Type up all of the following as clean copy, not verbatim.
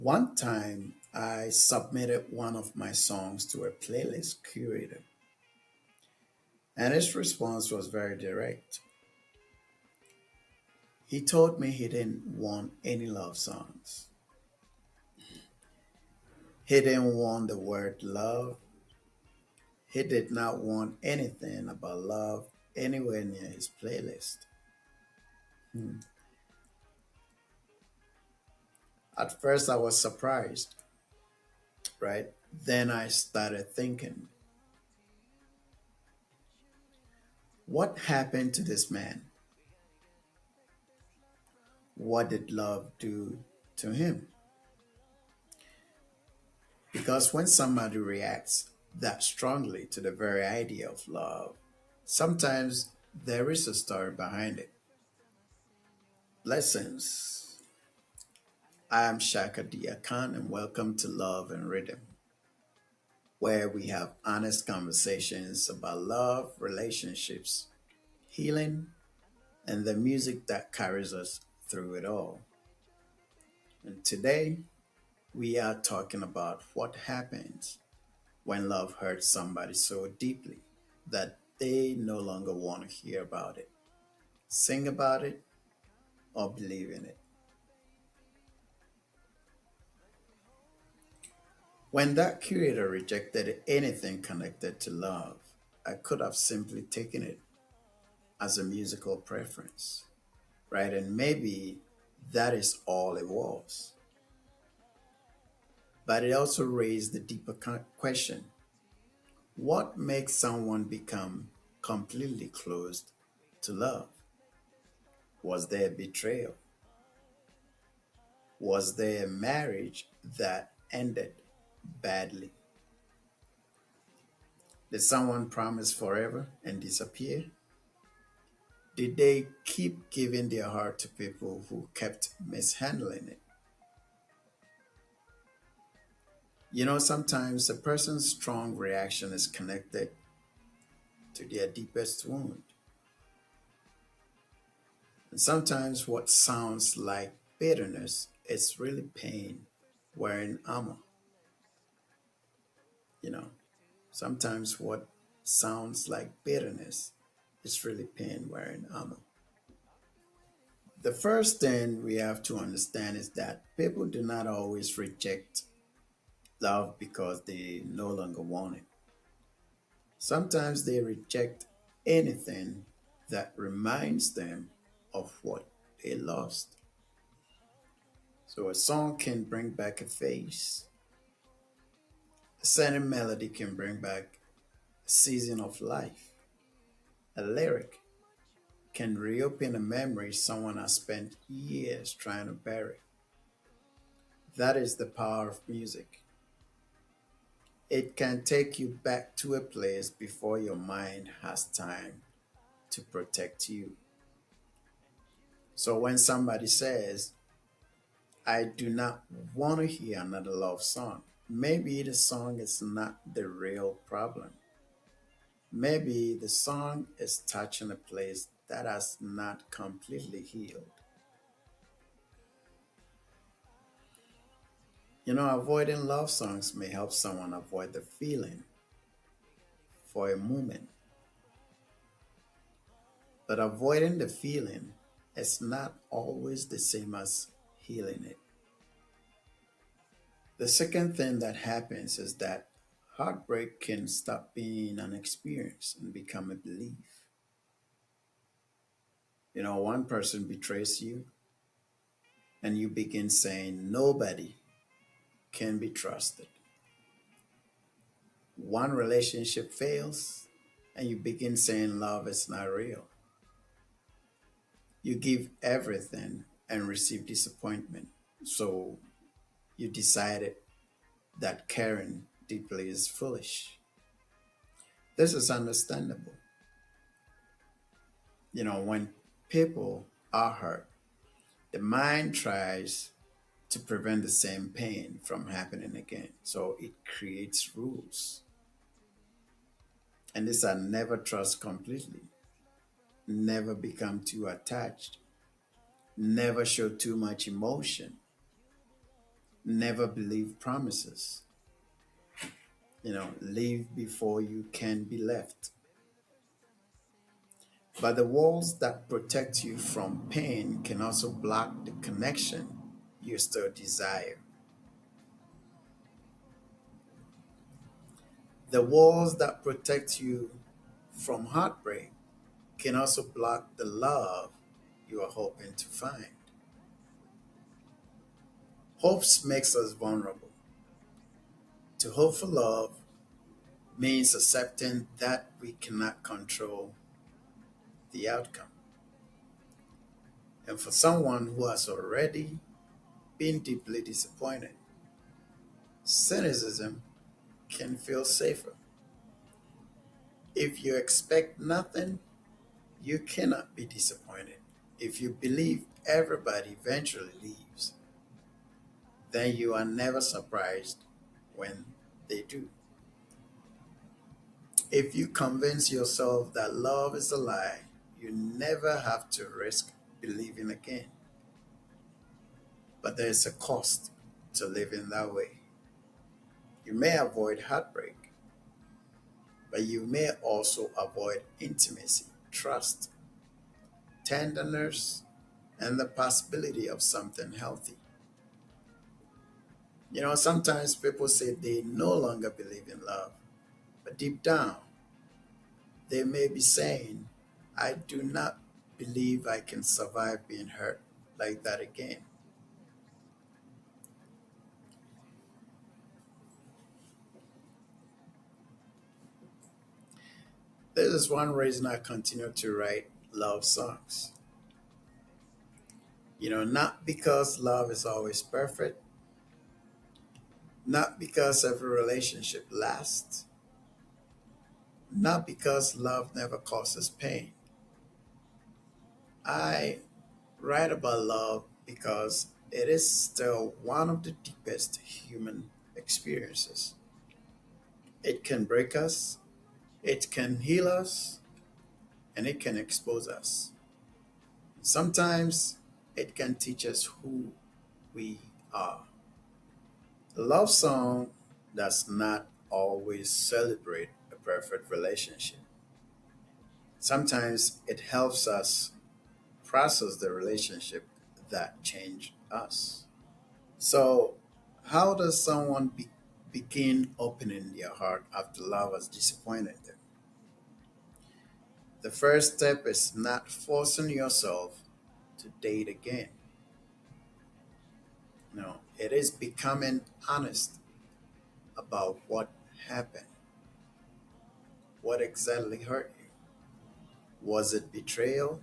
One time, I submitted one of my songs to a playlist curator, and his response was very direct. He told me he didn't want any love songs. He didn't want the word love. He did not want anything about love anywhere near his playlist. Hmm. At first, I was surprised, right? Then I started thinking, what happened to this man? What did love do to him? Because when somebody reacts that strongly to the very idea of love, sometimes there is a story behind it. Blessings. I am Shaka Diakan, and welcome to Love and Rhythm, where we have honest conversations about love, relationships, healing, and the music that carries us through it all. And today, we are talking about what happens when love hurts somebody so deeply that they no longer want to hear about it, sing about it, or believe in it. When that curator rejected anything connected to love, I could have simply taken it as a musical preference, right? And maybe that is all it was. But it also raised the deeper question: what makes someone become completely closed to love? Was there betrayal? Was there a marriage that ended badly? Did someone promise forever and disappear? Did they keep giving their heart to people who kept mishandling it? You know, sometimes a person's strong reaction is connected to their deepest wound. And sometimes what sounds like bitterness is really pain wearing armor. You know, sometimes what sounds like bitterness is really pain wearing armor. The first thing we have to understand is that people do not always reject love because they no longer want it. Sometimes they reject anything that reminds them of what they lost. So a song can bring back a face, a certain melody can bring back a season of life, a lyric can reopen a memory someone has spent years trying to bury. That is the power of music. It can take you back to a place before your mind has time to protect you. So when somebody says, I do not want to hear another love song, maybe the song is not the real problem. Maybe the song is touching a place that has not completely healed. You know, avoiding love songs may help someone avoid the feeling for a moment, but avoiding the feeling is not always the same as healing it. The second thing that happens is that heartbreak can stop being an experience and become a belief. You know, one person betrays you, and you begin saying nobody can be trusted. One relationship fails, and you begin saying love is not real. You give everything and receive disappointment. So you decided that caring deeply is foolish. This is understandable. You know, when people are hurt, the mind tries to prevent the same pain from happening again. So it creates rules. And these are never trust completely, never become too attached, never show too much emotion, never believe promises. Leave before you can be left. But the walls that protect you from pain can also block the connection you still desire. The walls that protect you from heartbreak can also block the love you are hoping to find. Hopes makes us vulnerable. To hope for love means accepting that we cannot control the outcome. And for someone who has already been deeply disappointed, cynicism can feel safer. If you expect nothing, you cannot be disappointed. If you believe everybody eventually leaves, then you are never surprised when they do. If you convince yourself that love is a lie, you never have to risk believing again. But there is a cost to living that way. You may avoid heartbreak, but you may also avoid intimacy, trust, tenderness, and the possibility of something healthy. Sometimes people say they no longer believe in love, but deep down, they may be saying, I do not believe I can survive being hurt like that again. This is one reason I continue to write love songs. Not because love is always perfect, not because every relationship lasts, not because love never causes pain. I write about love because it is still one of the deepest human experiences. It can break us, it can heal us, and it can expose us. Sometimes it can teach us who we are. A love song does not always celebrate a perfect relationship. Sometimes it helps us process the relationship that changed us. So, how does someone begin opening their heart after love has disappointed them? The first step is not forcing yourself to date again. No, it is becoming honest about what happened, what exactly hurt you. Was it betrayal?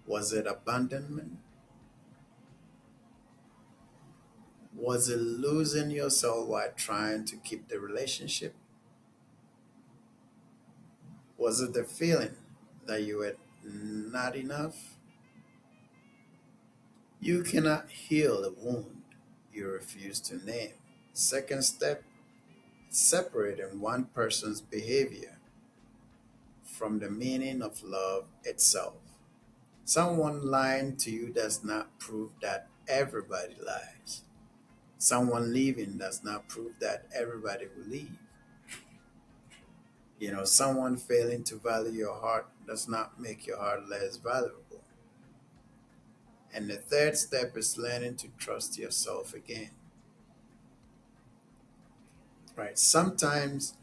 Was it abandonment? Was it losing yourself while trying to keep the relationship? Was it the feeling that you were not enough? You cannot heal a wound you refuse to name. Second step, separating one person's behavior from the meaning of love itself. Someone lying to you does not prove that everybody lies. Someone leaving does not prove that everybody will leave. Someone failing to value your heart does not make your heart less valuable. And the third step is learning to trust yourself again. Right? Sometimes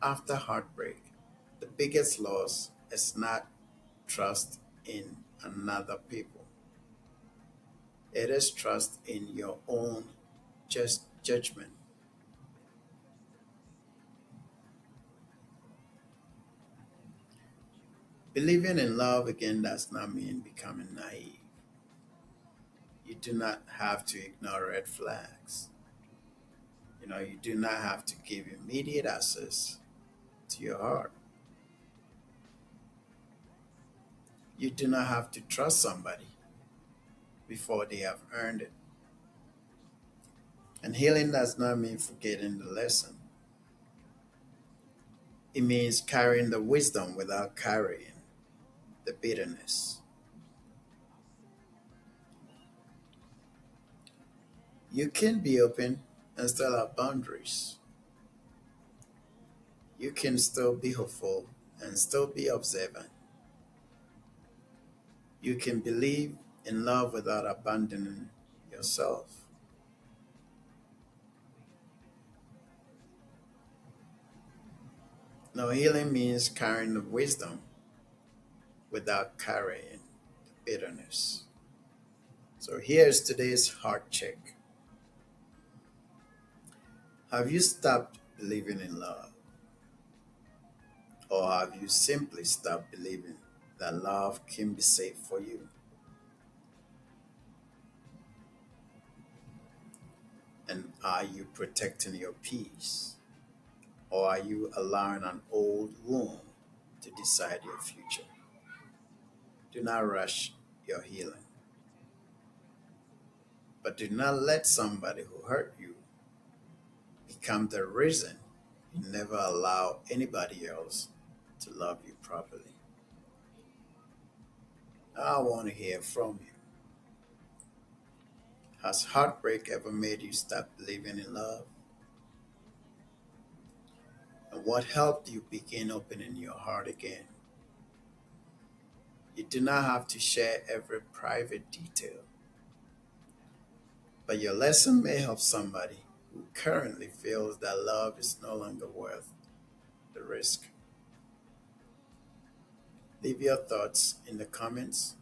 after heartbreak, the biggest loss is not trust in another people. It is trust in your own just judgment. Believing in love again does not mean becoming naive. You do not have to ignore red flags. You do not have to give immediate access to your heart. You do not have to trust somebody before they have earned it. And healing does not mean forgetting the lesson. It means carrying the wisdom without carrying the bitterness. You can be open and still have boundaries. You can still be hopeful and still be observant. You can believe in love without abandoning yourself. No, healing means carrying the wisdom without carrying the bitterness. So here's today's heart check. Have you stopped believing in love? Or have you simply stopped believing that love can be safe for you? And are you protecting your peace? Or are you allowing an old wound to decide your future? Do not rush your healing, but do not let somebody who hurt you become the reason you never allow anybody else to love you properly. I want to hear from you. Has heartbreak ever made you stop believing in love? And what helped you begin opening your heart again? You do not have to share every private detail, but your lesson may help somebody who currently feels that love is no longer worth the risk. Leave your thoughts in the comments.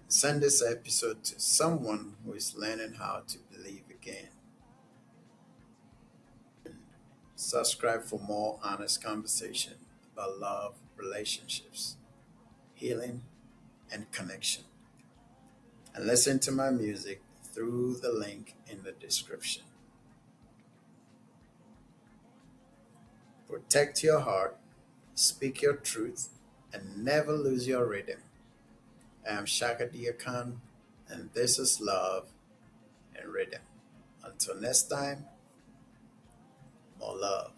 Send this episode to someone who is learning how to believe again. Subscribe for more honest conversation about love, relationships, healing, and connection. And listen to my music through the link in the description. Protect your heart, speak your truth, and never lose your rhythm. I am Shaka Diakan, and this is Love and Rhythm. Until next time, more love.